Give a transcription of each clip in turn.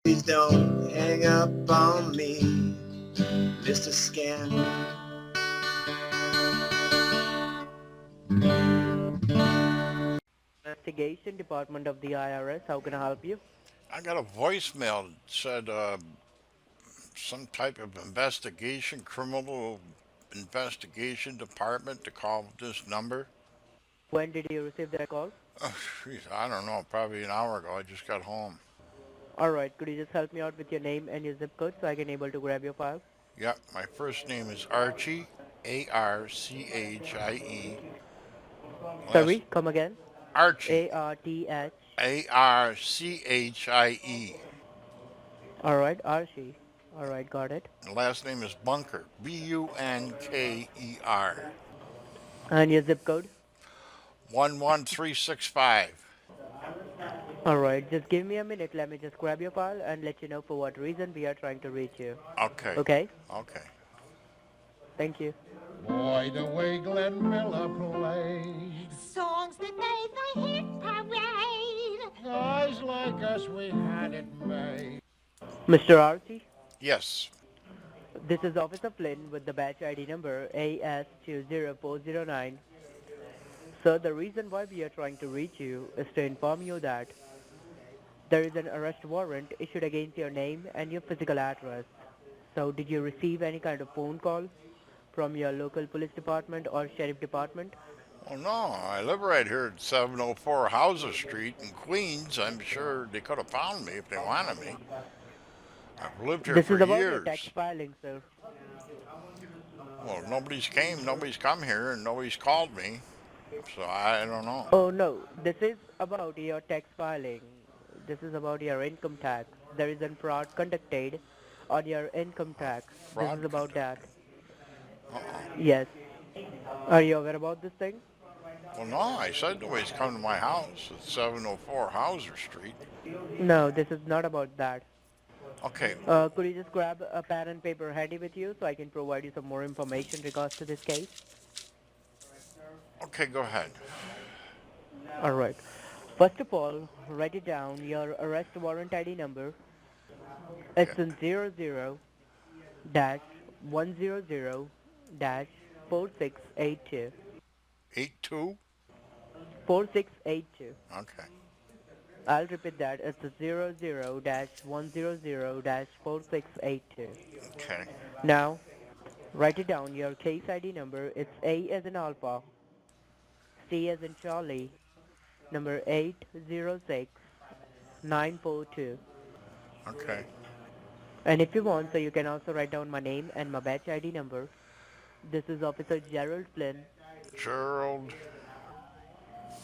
Please don't hang up on me, Mr. Scam. Investigation Department of the IRS. How can I help you? I got a voicemail that said some type of investigation, criminal investigation department to call this number. When did you receive that call? Oh, jeez, I don't know, probably an hour ago. I just got home. All right, could you just help me out with your name and your zip code so I can able to grab your file? Yep, my first name is Archie, Archie. Last Sorry, come again. Archie, ARTH. Archie. All right, Archie. All right, got it. The last name is Bunker, Bunker. And your zip code? 11365. All right, just give me a minute. Let me just grab your file and let you know for what reason we are trying to reach you. Okay, Okay? okay. Thank you. Boy, the way Glenn Miller plays. Songs that made the hit parade. Guys like us, we had it made. Mr. Archie, Yes, this is Officer Flynn with the batch ID number AS20409. Sir, the reason why we are trying to reach you is to inform you that there is an arrest warrant issued against your name and your physical address. So did you receive any kind of phone call from your local police department or sheriff department? well, no, I live right here at 704 Hauser Street in Queens. I'm sure they could have found me if they wanted me. I've lived here This for is about your tax years. filing, sir. Well, nobody's come here, and nobody's called me, so I don't know. Oh no, this is about your tax filing. This is about your income tax. There is a fraud conducted on your income tax. This Fraud is about conduct. that. Uh-uh. Yes. Are you aware about this thing? Well, no, I said nobody's come to my house at 704 Hauser Street. No, this is not about that. Okay, Could you just grab a pen and paper handy with you so I can provide you some more information regards to this case? okay, go ahead. All right. First of all, write it down. Your arrest warrant ID number. It's Okay, in 00 dash 100 dash 4682. 82. 4682. Okay, I'll repeat that. It's a 00 dash 100 dash 4682. okay, Now, write it down. Your case ID number. It's A as in Alpha, C as in Charlie, number 806942. okay. And if you want, so you can also write down my name and my batch ID number. This is Officer Gerald Flynn. Gerald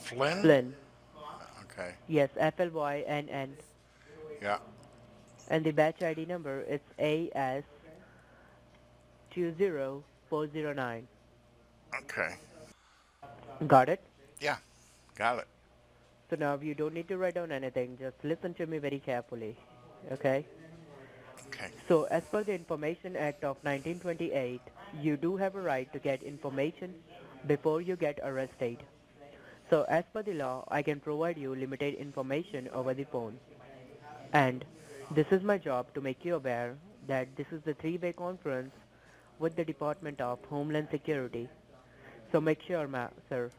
Flynn. Flynn. Okay, Yes, FLYNN. yeah, And the batch ID number is AS20409. okay. Got it? Yeah, got it. So now you don't need to write down anything. Just listen to me very carefully. Okay? Okay, So as per the Information Act of 1928, you do have a right to get information before you get arrested. So as per the law, I can provide you limited information over the phone. And this is my job to make you aware that this is the three-way conference with the Department of Homeland Security. So make sure, sir,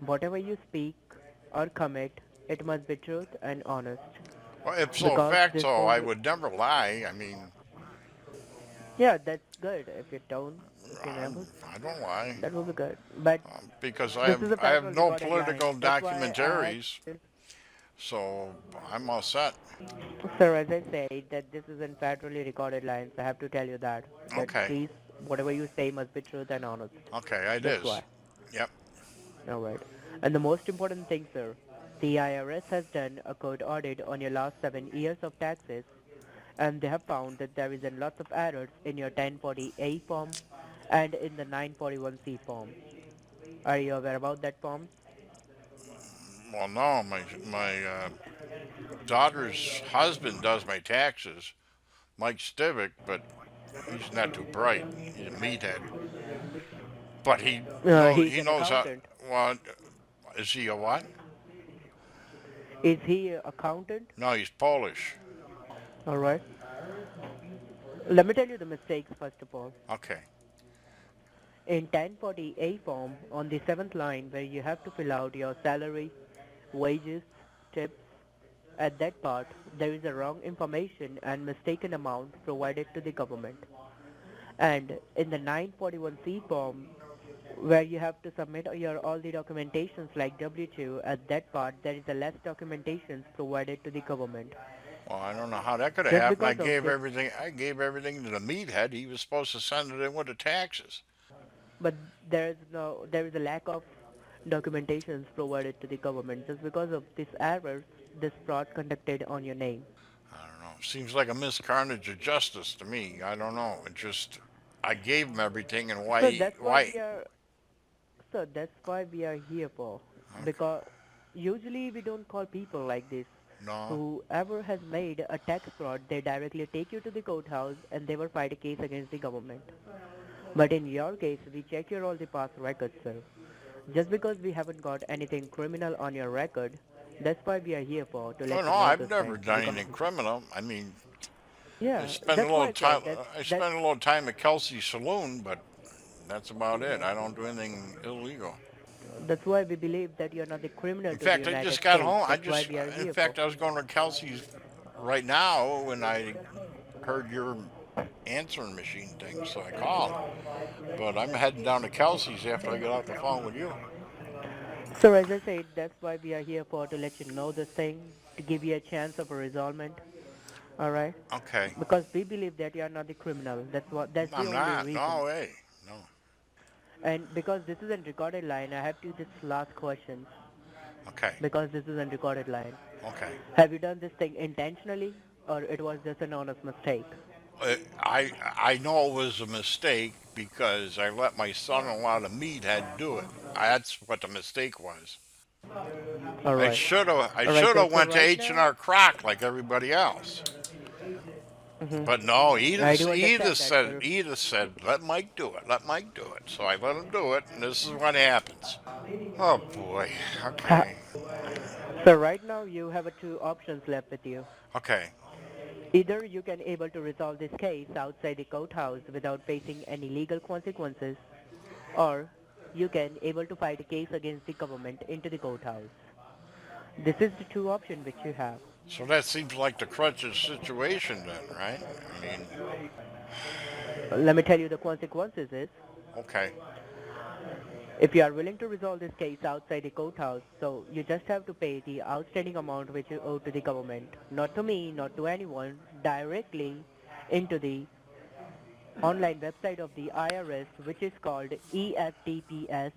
whatever you speak or commit, it must be truth and honest. well, if so Because this facto, I phone, would never lie. I mean, yeah, that's good. If you don't, if you never, I don't lie. that will be good. But Because this is a I have federal no recorded line. political That's why I asked, documentaries, so I'm all set. sir, as I said, that this is in federally recorded lines. I have to tell you that. That Okay, please, whatever you say must be truth and honest. okay, it That's is. why. Yep. All right. And the most important thing, sir, the IRS has done a code audit on your last 7 years of taxes, and they have found that there is a lots of errors in your 1040A form and in the 941C form. Are you aware about that form? Well, no, my daughter's husband does my taxes, Mike Stivic, but he's not too bright. He's a meathead. But He's he an knows how. accountant. Well, is he a what? Is he an accountant? No, he's Polish. Alright. Let me tell you the mistakes first of all. Okay. In 1040A form, on the 7th line where you have to fill out your salary, wages, tips, at that part there is a wrong information and mistaken amount provided to the government. And in the 941C form where you have to submit your all the documentations like W2, at that part there is a less documentations provided to the government. Well, I don't know how that could have Just happened. because of this, I gave everything to the meathead. He was supposed to send it in with the taxes. but there is a lack of documentations provided to the government just because of these errors, this fraud conducted on your name. I don't know. Seems like a miscarnage of justice to me. I don't know. It just I gave him everything, and So why that's why why we are so that's why we are here for, okay. because usually we don't call people like this. No. Whoever has made a tax fraud, they directly take you to the courthouse and they will fight a case against the government. But in your case, we check your all the past records, sir. Just because we haven't got anything criminal on your record, that's why we are here for, to Oh let no, you know I've this never thing. done Because anything criminal. I mean, yeah, that's why, sir. I That spent a little time at Kelsey's saloon, but that's about it. I don't do anything illegal. that's why we believe that you're not the criminal In to the fact, I United just got States. home. That's why we are In here for. fact, I was going to Kelsey's right now when I heard your answering machine thing, so I called. But I'm heading down to Kelsey's after I get off the phone with you. So as I said, that's why we are here for, to let you know this thing, to give you a chance of a resolvement. All right? Okay. Because we believe that you are not the criminal. That's the I'm only not. reason. No way. No. And because this is a recorded line, I have to just last question. Okay. Because this is a recorded line. Okay. Have you done this thing intentionally, or it was just an honest mistake? I know it was a mistake because I let my son-in-law, the meathead, do it. That's what the mistake was. All right. I All right, should sir. have So went to right H and now, R Croc like everybody else. hmm But no, I do understand that, sir. Edith said, let Mike do it, let Mike do it. So I let him do it, and this is what happens. Oh boy. Ha- Okay. so right now you have two options left with you. Okay. Either you can able to resolve this case outside the courthouse without facing any legal consequences, or you can able to fight a case against the government into the courthouse. This is the two options which you have. So that seems like the crutches situation then, right? I mean, Let me tell you the consequences is, okay. if you are willing to resolve this case outside the courthouse, so you just have to pay the outstanding amount which you owe to the government, not to me, not to anyone, directly into the online website of the IRS, which is called eftps.gov.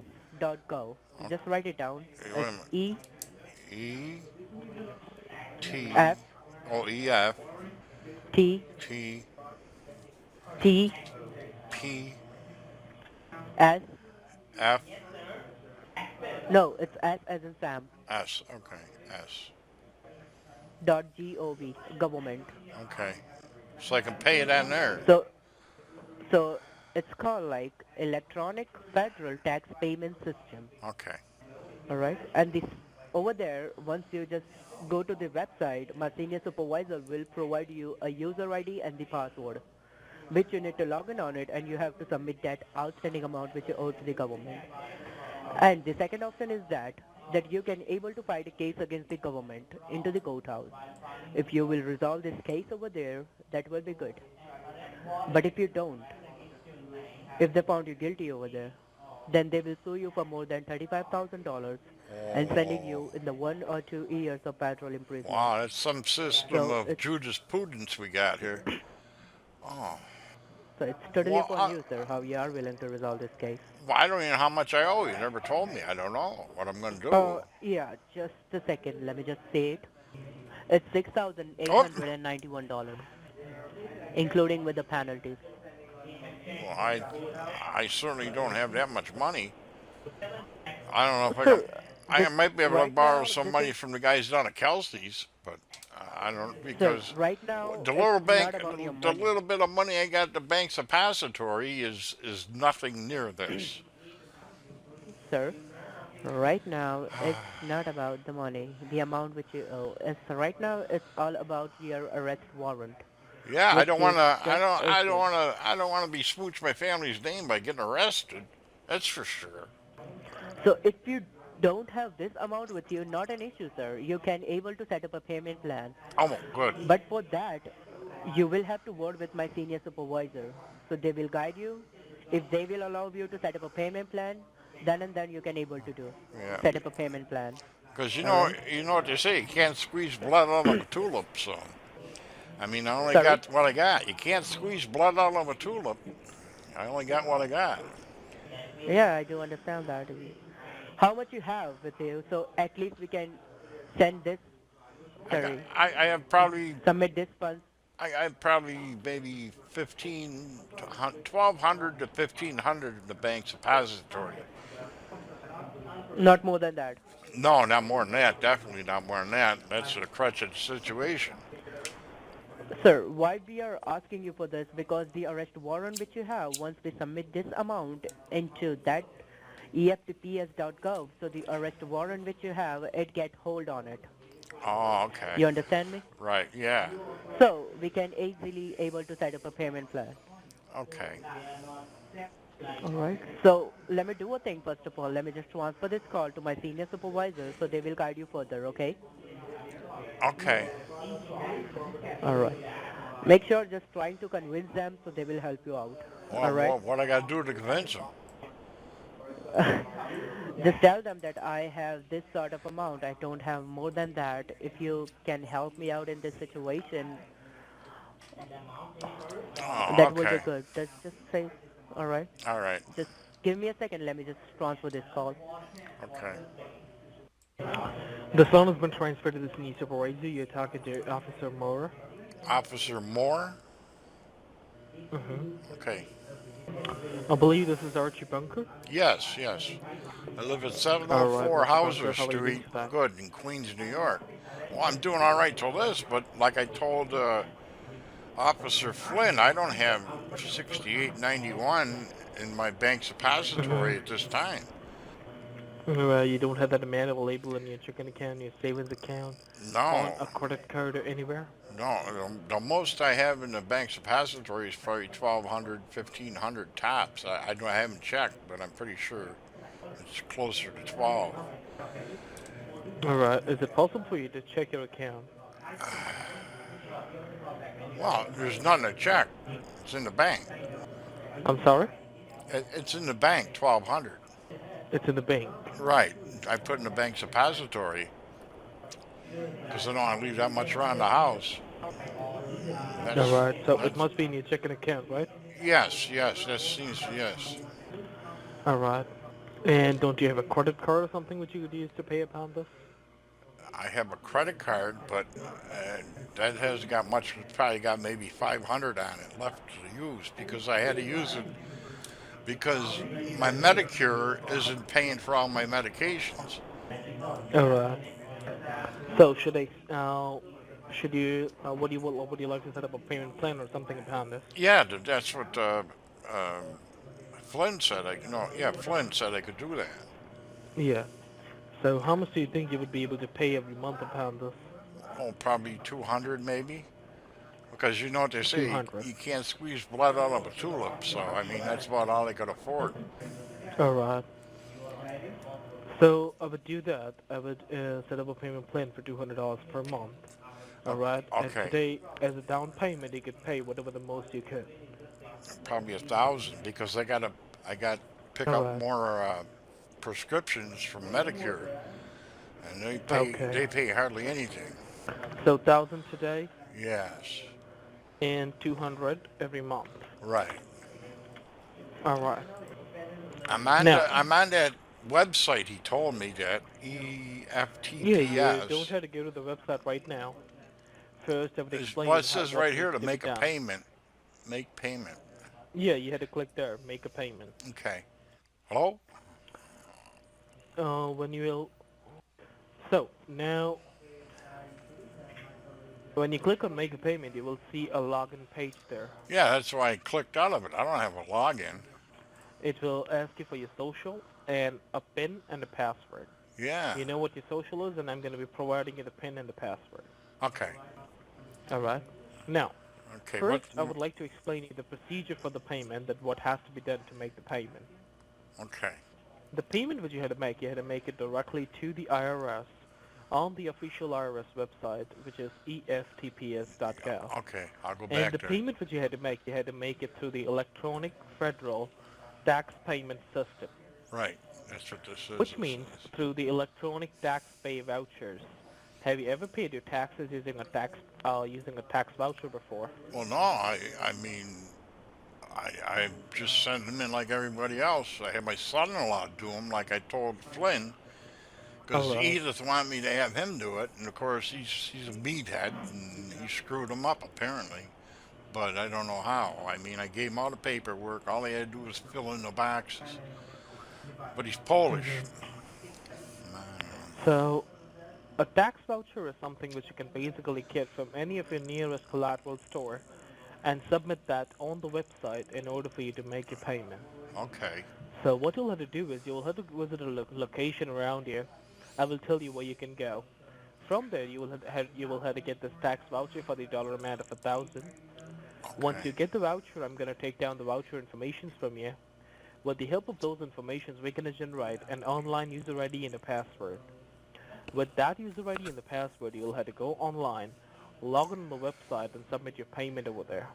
Okay. Just write it down. Wait a It's minute. E E T F O E F T T T P S. F No, it's S as in Sam. S. Okay. S. .gov, government. Okay. So I can pay it on there. So so it's called like electronic federal tax payment system. Okay. All right, and this over there, once you just go to the website, my senior supervisor will provide you a user ID and the password, which you need to log in on it, and you have to submit that outstanding amount which you owe to the government. And the second option is that you can able to fight a case against the government into the courthouse. If you will resolve this case over there, that will be good. But if you don't, if they found you guilty over there, then they will sue you for more than $35,000 and sending Oh. you in the 1 or 2 years of federal imprisonment. Wow, that's some system So of it's Judas Prudence we got here. Oh. so it's totally Well, upon you, sir, how you are willing to resolve this case. well, I don't even know how much I owe. You never told me. I don't know what I'm going to do. Yeah, just a second. Let me just say it. It's Oh. $6,891, including with the penalties. Well, I certainly don't have that much money. I don't know if I can. Sir, I this might be able to right borrow now, some this money is from the guys down at Kelsey's, but I don't sir. because Right now, the it's little not bank, about your the money, little bit of money I got at the bank suppository is nothing near this. sir. Right now, it's not about the money, the amount which you owe. It's right now. It's all about your arrest warrant, Yeah, I which don't want is to. just I don't issued. want to. I don't want to be smooch my family's name by getting arrested. That's for sure. So if you don't have this amount with you, not an issue, sir. You can able to set up a payment plan. Oh, good. But for that, you will have to word with my senior supervisor. So they will guide you. If they will allow you to set up a payment plan, then and then you can able to do Yeah, set up a payment plan. because All right. you know what they say. You can't squeeze blood out of a tulip. So, I mean, I only Sorry. got what I got. You can't squeeze blood out of a tulip. I only got what I got. Yeah, I do understand that. How much you have with you? So at least we can send this. Sorry, I have probably submit this funds. I have probably maybe 1,200 to 1,500 in the bank's depository. Not more than that. No, not more than that. Definitely not more than that. That's a crutch situation. Sir, why we are asking you for this? Because the arrest warrant which you have, once we submit this amount into that eftps.gov, so the arrest warrant which you have, it get hold on it. Oh, okay. You understand me? Right. Yeah. So we can easily able to set up a payment plan. Okay. All right. So let me do a thing first of all. Let me just transfer this call to my senior supervisor, so they will guide you further. Okay? Okay. All right. Make sure just trying to convince them, so they will help you out. All Well, right. what I got to do to convince them? Just tell them that I have this sort of amount. I don't have more than that. If you can help me out in this situation, Oh, that will be okay. good. Just say, all right. All right. Just give me a second. Let me just transfer this call. Okay. The phone has been transferred to the senior supervisor. You're talking to Officer Moore. Officer Moore. Mm-hmm. Okay. I believe this is Archie Bunker. Yes. Yes. I live at All right, 704 Mr. Bunker, Hauser how are you doing Street, today? good, in Queens, New York. Well, I'm doing all right till this, but like I told Officer Flynn, I don't have 6891 in my bank's depository at Mm-hmm. this time. You don't have that manual label in your checking account, your savings account, on No, a credit card or anywhere? no. The most I have in the bank's depository is probably 1,200, 1,500 tops. I haven't checked, but I'm pretty sure it's closer to 12. All right. Is it possible for you to check your account? Well, there's nothing to check. It's in the bank. I'm sorry? It's in the bank, 1,200. It's in the bank. Right. I put in the bank's depository because I don't want to leave that much around the house. All right. So it That's must be in your checking account, right? yes. That seems yes. All right. And don't you have a credit card or something which you could use to pay upon this? I have a credit card, but that hasn't got much. It's probably got maybe 500 on it left to use because I had to use it because my Medicare isn't paying for all my medications. All right. So should you, would you like to set up a payment plan or something upon this? Yeah, that's what Flynn said. Flynn said I could do that. Yeah. So how much do you think you would be able to pay every month upon this? Oh, probably 200 maybe. Because you know what they say, 200. you can't squeeze blood out of a tulip. So, I mean, that's about all they could afford. All right. So I would do that. I would set up a payment plan for $200 per month. All right. And Okay, today, as a down payment, you could pay whatever the most you could. probably 1,000 because I got pick All up right. more prescriptions from Medicare, and Okay. they pay hardly anything. So 1,000 today Yes, and 200 every month. right. All right. I'm Now, on that website. He told me that yeah, you don't EFTPS. have to go to the website right now. First, I would explain Well, you it how says what right needs here to to be make a done. payment. Make payment. Yeah, you had to click there, make a payment. Okay. Hello? When you will. So now, when you click on make a payment, you will see a login page there. Yeah, that's why I clicked out of it. I don't have a login. It will ask you for your social and a PIN and a password. Yeah. You know what your social is, and I'm going to be providing you the PIN and the password. Okay. All right. Now, Okay. What? first, I would like to explain you the procedure for the payment, that what has to be done to make the payment. Okay. The payment which you had to make it directly to the IRS on the official IRS website, which is eftps.gov. Okay. I'll go And back the there. payment which you had to make it through the electronic federal tax payment system, Right. That's what this is. which means through the electronic tax pay vouchers. Have you ever paid your taxes using a tax voucher before? Well, no. I mean, I just send them in like everybody else. I had my son-in-law do them, like I told Flynn, because Alright. Edith wanted me to have him do it, and of course he's a meathead, and he screwed him up apparently. But I don't know how. I mean, I gave him all the paperwork. All he had to do was fill in the boxes. But he's Polish. So a tax voucher is something which you can basically get from any of your nearest collateral store and submit that on the website in order for you to make your payment. Okay. So what you'll have to do is you'll have to visit a location around you. I will tell you where you can go. From there, you will have to get this tax voucher for the dollar amount of 1,000. Once Okay. you get the voucher, I'm gonna take down the voucher information from you. With the help of those informations, we're gonna generate an online user ID and a password. With that user ID and the password, you'll have to go online, log on the website, and submit your payment over there.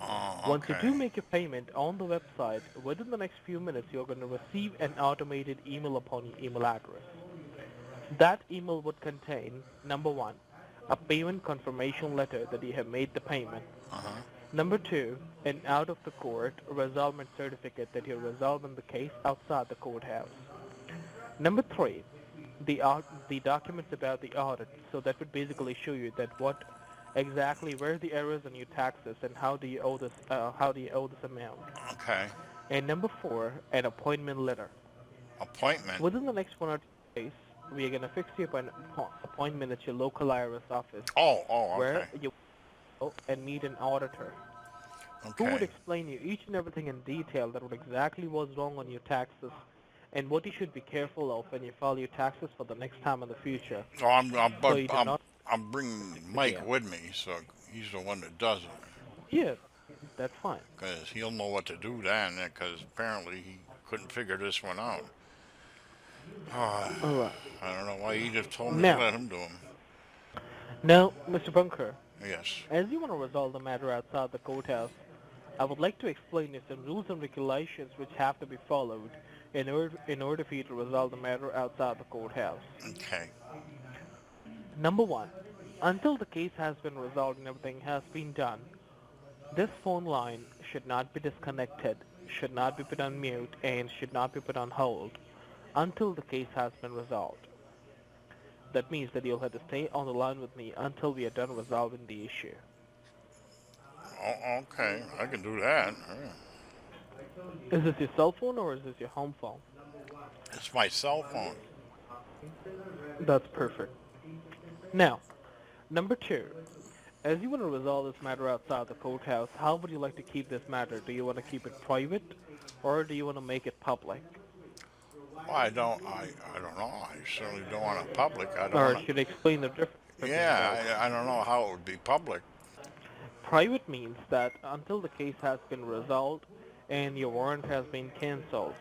Oh, Once you okay. do make your payment on the website, within the next few minutes, you're going to receive an automated email upon your email address. That email would contain, number one, a payment confirmation letter that you have made the payment. Uh-huh. Number two, an out-of-the-court resolvement certificate that you're resolving the case outside the courthouse. Number three, the documents about the audit. So that would basically show you that what exactly where the errors in your taxes and how do you owe this amount. Okay. And number four, an appointment letter. Appointment. Within the next 1 or 2 days, we are gonna fix you up an appointment at your local IRS office Oh, where okay. you go and meet an auditor who would Okay. explain you each and everything in detail that what exactly was wrong on your taxes and what you should be careful of when you file your taxes for the next time in the future. So I'm, So but you do not I'm bringing again. Mike with me, so he's the one that does it, Yeah, that's fine. because he'll know what to do then, because apparently he couldn't figure this one out. Oh, All right. I don't know why Edith told me to Now, let him do them. now, Mr. Bunker, Yes. as you want to resolve the matter outside the courthouse, I would like to explain you some rules and regulations which have to be followed in order for you to resolve the matter outside the courthouse. Okay. Number one, until the case has been resolved and everything has been done, this phone line should not be disconnected, should not be put on mute, and should not be put on hold until the case has been resolved. That means that you'll have to stay on the line with me until we are done resolving the issue. Oh, okay. I can do that. Is this your cell phone or is this your home phone? It's my cell phone. That's perfect. Now, number two, as you want to resolve this matter outside the courthouse, how would you like to keep this matter? Do you want to keep it private or do you want to make it public? Well, I don't know. I certainly don't want it public. I don't Or want should I explain the difference? to. Yeah, I don't know how it would be public. Private means that until the case has been resolved and your warrant has been cancelled,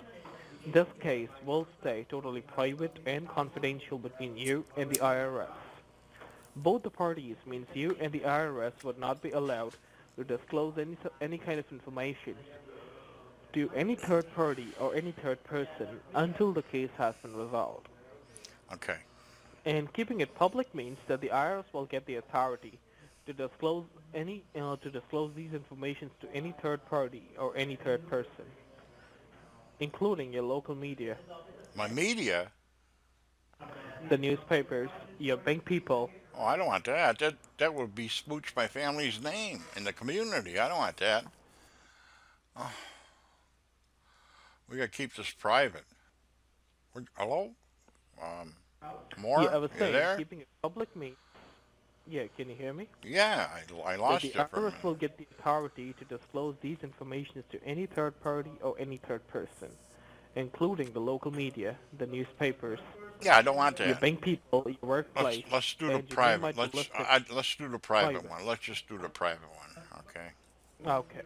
this case will stay totally private and confidential between you and the IRS. Both the parties means you and the IRS would not be allowed to disclose any kind of information to any third party or any third person until the case has been resolved. Okay. And keeping it public means that the IRS will get the authority to disclose these informations to any third party or any third person, including your local media, My media. the newspapers, your bank people. Oh, I don't want that. That would besmirch my family's name in the community. I don't want that. Oh, we gotta keep this private. Hello? More? Yeah, I was You saying there? keeping it public means. Yeah, can you hear me? Yeah, I That lost the you for a IRS minute. will get the authority to disclose these information to any third party or any third person, including the local media, the newspapers, Yeah, I don't want your that. bank people, your Let's workplace, let's do the and your name private. might be Let's listed let's do the private private. one. Let's just do the private one. Okay. Okay.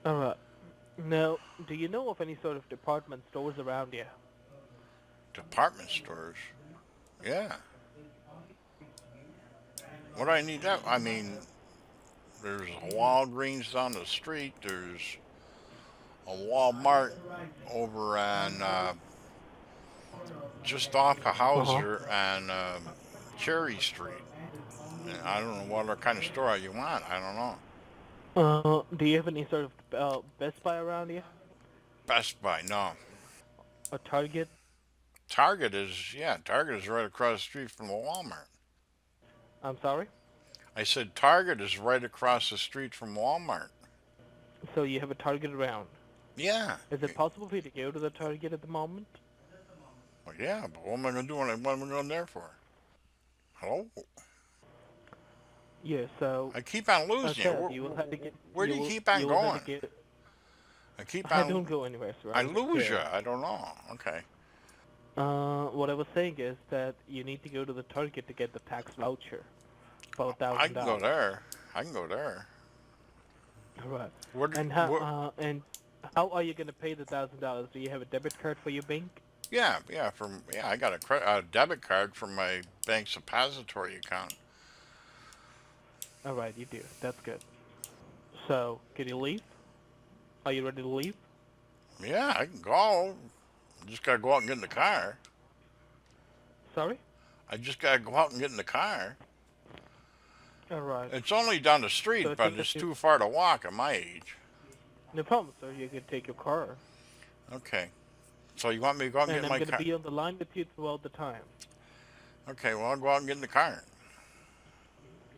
Alright. Now, do you know of any sort of department stores around you? Department stores. Yeah. What do I need that? I mean, there's a Walgreens down the street. There's a Walmart over on just off of Uh-huh. Hauser on Cherry Street. And I don't know what other kind of store you want. I don't know. Do you have any sort of Best Buy around you? Best Buy, no. A Target? Target is right across the street from the Walmart. I'm sorry? I said Target is right across the street from Walmart. So you have a Target around. Yeah. Is it possible for you to go to the Target at the moment? Well, yeah, but what am I going to do what am I going there for? Hello? Yeah, so I keep on I losing you. said you will have to get. Where do You you will. keep on You will have going? to get. I keep I on. don't go anywhere, sir. I I'm just lose you. here. I don't know. Okay. What I was saying is that you need to go to the Target to get the tax voucher for I can go $1,000. there. I can go there. Right. What? And how are you gonna pay the $1,000? Do you have a debit card for your bank? Yeah. I got a debit card from my bank's depository account. All right, you do. That's good. So, can you leave? Are you ready to leave? Yeah, I can go. Just gotta go out and get in the car. Sorry? I just gotta go out and get in the car. All right. It's only down the So street, it but seems it's that you. too far to walk at my age. No problem, sir. You can take your car, Okay. So you want me to go out and and get in I'm my gonna car? be on the line with you throughout the time. Okay, well, I'll go out and get in the car.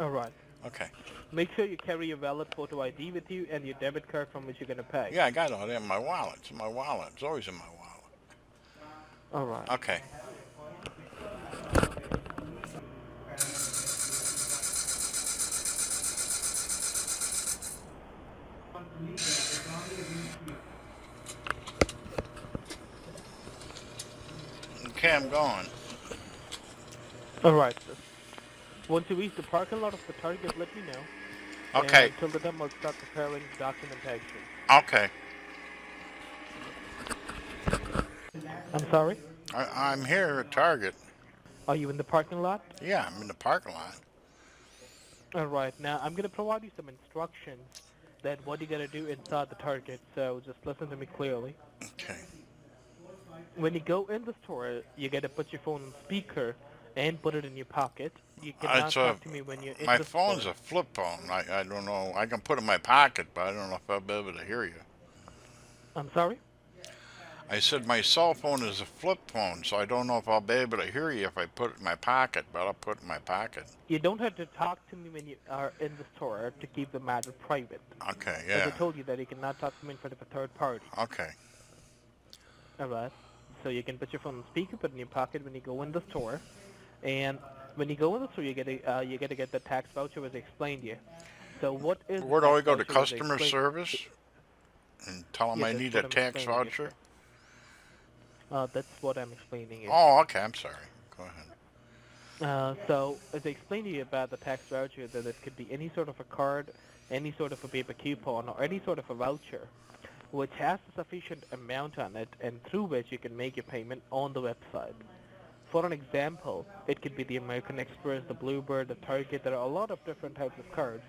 All right. Okay. Make sure you carry your valid photo ID with you and your debit card from which you're gonna pay. Yeah, I got all that in my wallet. It's in my wallet. It's always in my wallet. All right. Okay. Okay, I'm going. All right, sir. Once you reach the parking lot of the Target, let me know. And Okay. until then, I'll start preparing documentation. Okay. I'm sorry? I'm here at Target. Are you in the parking lot? Yeah, I'm in the parking lot. All right. Now, I'm going to provide you some instructions that what you got to do inside the Target. So just listen to me clearly. Okay. When you go in the store, you got to put your phone on speaker and put it in your pocket. You cannot It's talk to me when you're in my the phone's store. a flip phone. I don't know. I can put it in my pocket, but I don't know if I'll be able to hear you. I'm sorry? I said my cell phone is a flip phone, so I don't know if I'll be able to hear you if I put it in my pocket, but I'll put it in my pocket. You don't have to talk to me when you are in the store to keep the matter private. Okay, As I yeah. told you that you cannot talk to me in front of a third party. Okay. All right. So you can put your phone on speaker, put it in your pocket when you go in the store, and when you go in the store, you get to get the tax voucher as I explained to you. So what is Where the do I tax go to voucher as I customer explained- service and tell them Yeah, I that's need what a I'm tax explaining, yes, voucher? That's what I'm explaining you. Oh, okay. I'm sorry. Go ahead. So as I explained to you about the tax voucher, that it could be any sort of a card, any sort of a paper coupon, or any sort of a voucher, which has a sufficient amount on it, and through which you can make your payment on the website. For an example, it could be the American Express, the Bluebird, the Target. There are a lot of different types of cards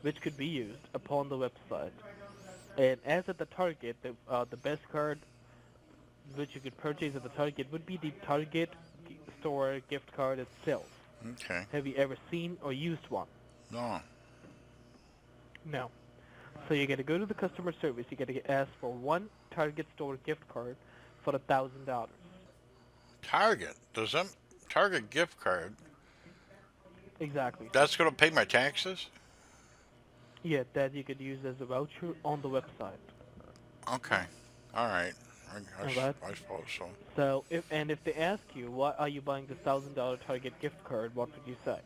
which could be used upon the website. And as at the Target, the best card which you could purchase at the Target would be the Target store gift card itself. Okay. Have you ever seen or used one? No. No. So you got to go to the customer service. You got to ask for one Target store gift card for $1,000. Target. Does that Target gift card? Exactly. That's going to pay my taxes? Yeah, that you could use as a voucher on the website. Okay. All right. Alright. I suppose so. So if they ask you why are you buying this $1,000 Target gift card, what would you say?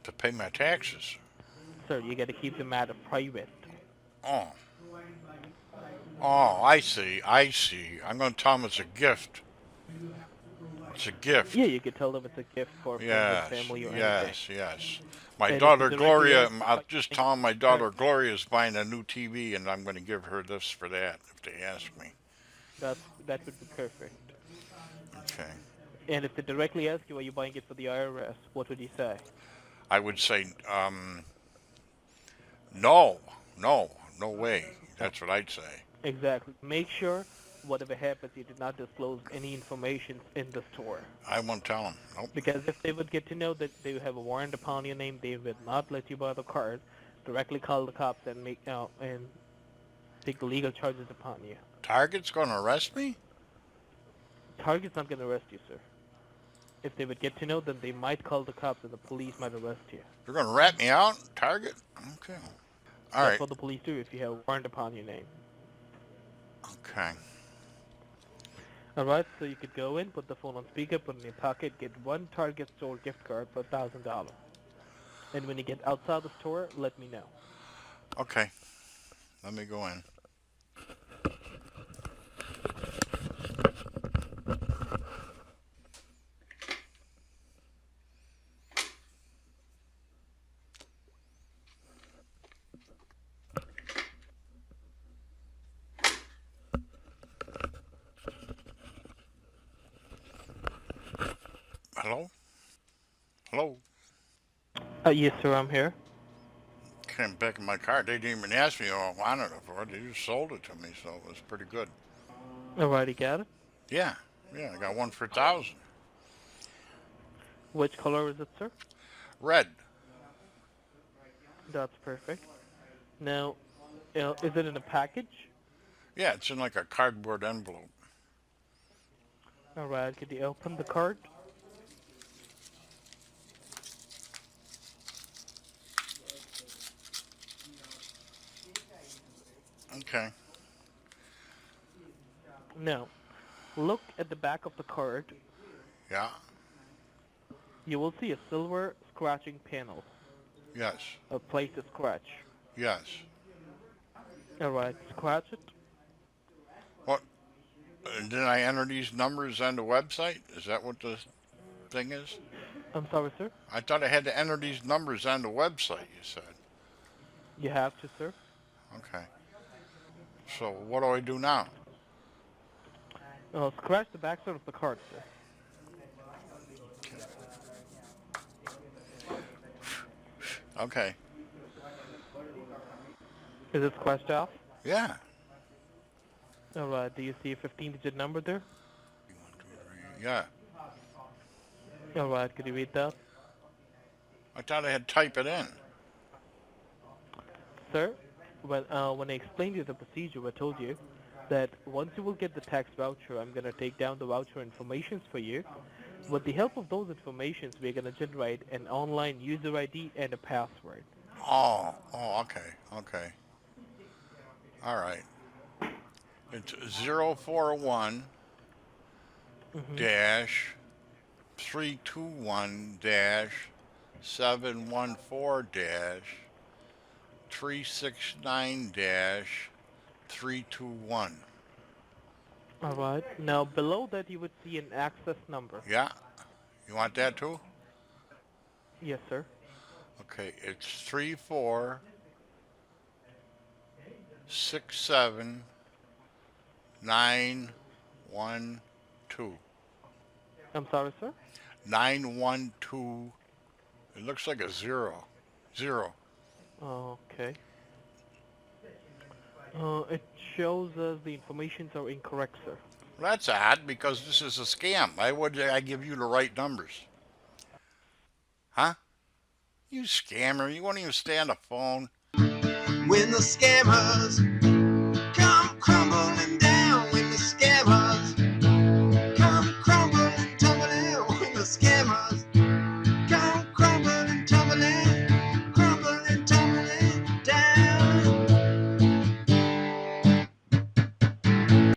To pay my taxes. Sir, you got to keep the matter private. Oh. Oh, I see. I see. I'm going to tell him it's a gift. It's a Yeah, gift. you could tell them it's a gift for friends and Yes, family or anything. yes, yes. My And if they daughter directly Gloria, ask you I'll about just getting tell them my card, daughter Gloria is buying a new TV and I'm going to give her this for that if they ask me. that would be perfect. Okay. And if they directly ask you, are you buying it for the IRS? What would you say? I would say, no, no, no way. No, That's what I'd say. exactly. Make sure whatever happens, you do not disclose any information in the store. I won't tell them. Nope. Because if they would get to know that they have a warrant upon your name, they would not let you buy the card. Directly call the cops and make out and take the legal charges upon you. Target's going to arrest me? Target's not going to arrest you, sir. If they would get to know, then they might call the cops and the police might arrest you. They're going to rat me out? Target? Okay. All That's right. what the police do if you have a warrant upon your name. Okay. Alright, so you could go in, put the phone on speaker, put it in your pocket, get one Target store gift card for $1,000. And when you get outside the store, let me know. Okay. Let me go in. Hello? Hello? Yes, sir, I'm here. Came back in my car. They didn't even ask me what I wanted it for. They just sold it to me, so it was pretty good. Alrighty, got it. Yeah. Yeah, I got one for 1,000. Which color is it, sir? Red. That's perfect. Now, is it in a package? Yeah, it's in like a cardboard envelope. Alright, could you open the card? Okay. Now, look at the back of the card. Yeah. You will see a silver scratching panel, Yes. a place to scratch. Yes. Alright, scratch it. What? Did I enter these numbers on the website? Is that what the thing is? I'm sorry, sir. I thought I had to enter these numbers on the website, you said. You have to, sir. Okay. So what do I do now? Scratch the backside of the card, sir. Okay. Is it scratched off? Yeah. Alright, do you see a 15-digit number there? Yeah. Alright, could you read that? I thought I had to type it in. Sir, when I explained you the procedure, I told you that once you will get the tax voucher, I'm going to take down the voucher informations for you. With the help of those informations, we're going to generate an online user ID and a password. Oh, okay, okay. All right. It's 041 dash 321 dash 714 dash 369 dash 321. Alright, now below that you would see an access number. Yeah? You want that too? Yes, sir. Okay, it's 3467912. I'm sorry, sir? 912. It looks like a zero. Zero. Okay. It shows us the informations are incorrect, sir. Well, that's odd because this is a scam. Why would I give you the right numbers? Huh? You scammer. You won't even stay on the phone. When the scammers